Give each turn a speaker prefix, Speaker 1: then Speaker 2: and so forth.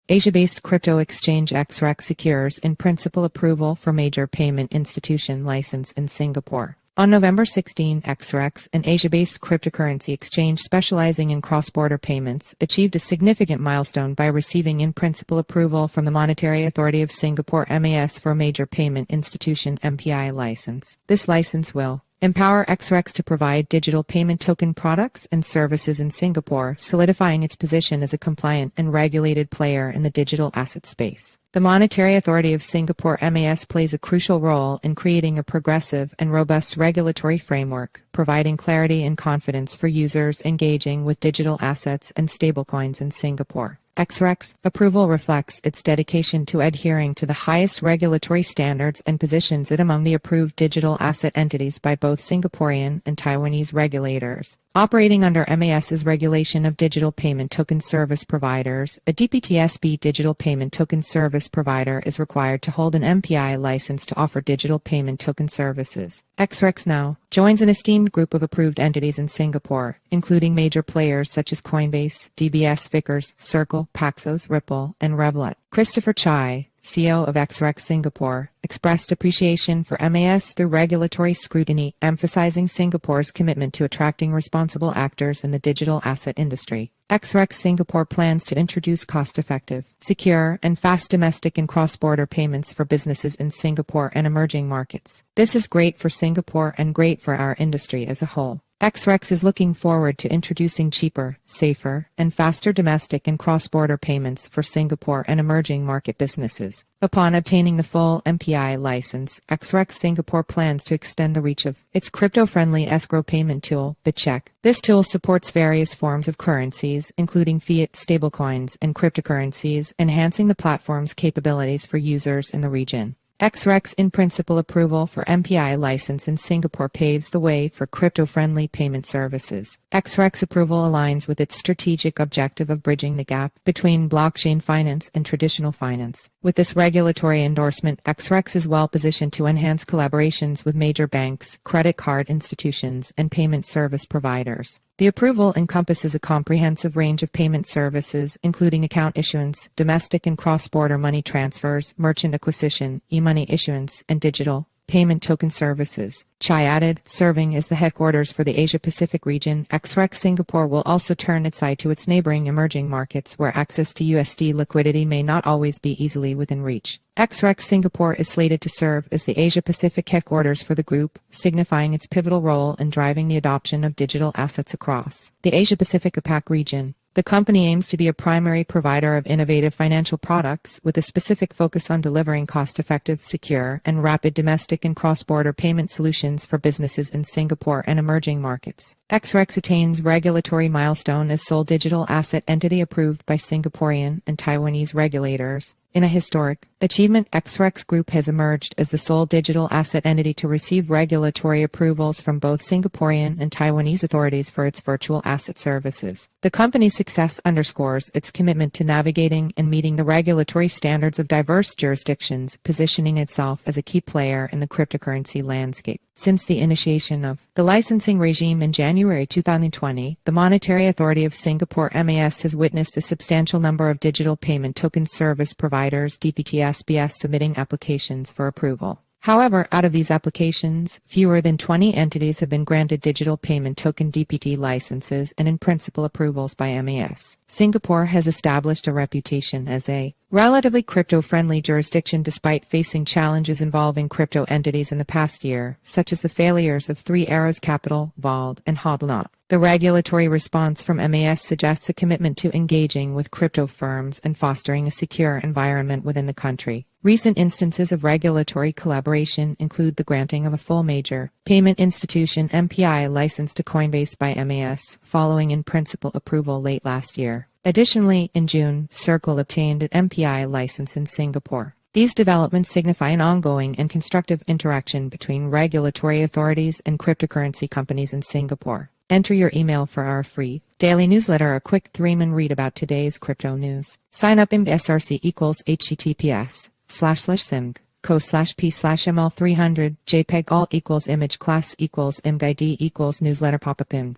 Speaker 1: Asia-based crypto exchange XREX secures in principle approval for major payment institution license in Singapore. On November 16, XREX, an Asia-based cryptocurrency exchange specializing in cross-border payments, achieved a significant milestone by receiving in-principle approval from the Monetary Authority of Singapore (MAS) for a major payment institution (MPI) license. This license will empower XREX to provide digital payment token products and services in Singapore, solidifying its position as a compliant and regulated player in the digital asset space. The Monetary Authority of Singapore (MAS) plays a crucial role in creating a progressive and robust regulatory framework, providing clarity and confidence for users engaging with digital assets and stablecoins in Singapore. XREX approval reflects its dedication to adhering to the highest regulatory standards and positions it among the approved digital asset entities by both Singaporean and Taiwanese regulators. Operating under MAS's regulation of digital payment token service providers, a DPTSB digital payment token service provider is required to hold an MPI license to offer digital payment token services. XREX now joins an esteemed group of approved entities in Singapore, including major players such as Coinbase, DBS Vickers, Circle, Paxos, Ripple, and Revolut. Christopher Chye, CEO of XREX Singapore, expressed appreciation for MAS through regulatory scrutiny, emphasizing Singapore's commitment to attracting responsible actors in the digital asset industry. XREX Singapore plans to introduce cost-effective, secure, and fast domestic and cross-border payments for businesses in Singapore and emerging markets. This is great for Singapore and great for our industry as a whole. XREX is looking forward to introducing cheaper, safer, and faster domestic and cross-border payments for Singapore and emerging market businesses. Upon obtaining the full MPI license, XREX Singapore plans to extend the reach of its crypto-friendly escrow payment tool, Chye. This tool supports various forms of currencies, including fiat, stablecoins, and cryptocurrencies, enhancing the platform's capabilities for users in the region. XREX in-principle approval for MPI license in Singapore paves the way for crypto-friendly payment services. XREX approval aligns with its strategic objective of bridging the gap between blockchain finance and traditional finance. With this regulatory endorsement, XREX is well positioned to enhance collaborations with major banks, credit card institutions, and payment service providers. The approval encompasses a comprehensive range of payment services, including account issuance, domestic and cross-border money transfers, merchant acquisition, e-money issuance, and digital payment token services. Chye added, serving as the headquarters for the Asia-Pacific region, XREX Singapore will also turn its eye to its neighboring emerging markets where access to USD liquidity may not always be easily within reach. XREX Singapore is slated to serve as the Asia-Pacific headquarters for the group, signifying its pivotal role in driving the adoption of digital assets across the Asia-Pacific APAC region. The company aims to be a primary provider of innovative financial products with a specific focus on delivering cost-effective, secure, and rapid domestic and cross-border payment solutions for businesses in Singapore and emerging markets. XREX attains regulatory milestone as sole digital asset entity approved by Singaporean and Taiwanese regulators. In a historic achievement, XREX Group has emerged as the sole digital asset entity to receive regulatory approvals from both Singaporean and Taiwanese authorities for its virtual asset services. The company's success underscores its commitment to navigating and meeting the regulatory standards of diverse jurisdictions, positioning itself as a key player in the cryptocurrency landscape. Since the initiation of the licensing regime in January 2020, the Monetary Authority of Singapore (MAS) has witnessed a substantial number of digital payment token service providers (DPTSBs) submitting applications for approval. However, out of these applications, fewer than 20 entities have been granted digital payment token DPT licenses and in-principle approvals by MAS. Singapore has established a reputation as a relatively crypto-friendly jurisdiction despite facing challenges involving crypto entities in the past year, such as the failures of Three Arrows Capital, Vald, and Hodlnaut. The regulatory response from MAS suggests a commitment to engaging with crypto firms and fostering a secure environment within the country. Recent instances of regulatory collaboration include the granting of a full major payment institution MPI license to Coinbase by MAS, following in-principle approval late last year. Additionally, in June, Circle obtained an MPI license in Singapore. These developments signify an ongoing and constructive interaction between regulatory authorities and cryptocurrency companies in Singapore. Enter your email for our free daily newsletter, a quick 3-minute read about today's crypto news. Sign up in SRC equals https://simg.co/p/ml300 JPEG alt equals image class equals imgid equals newsletter pop-up in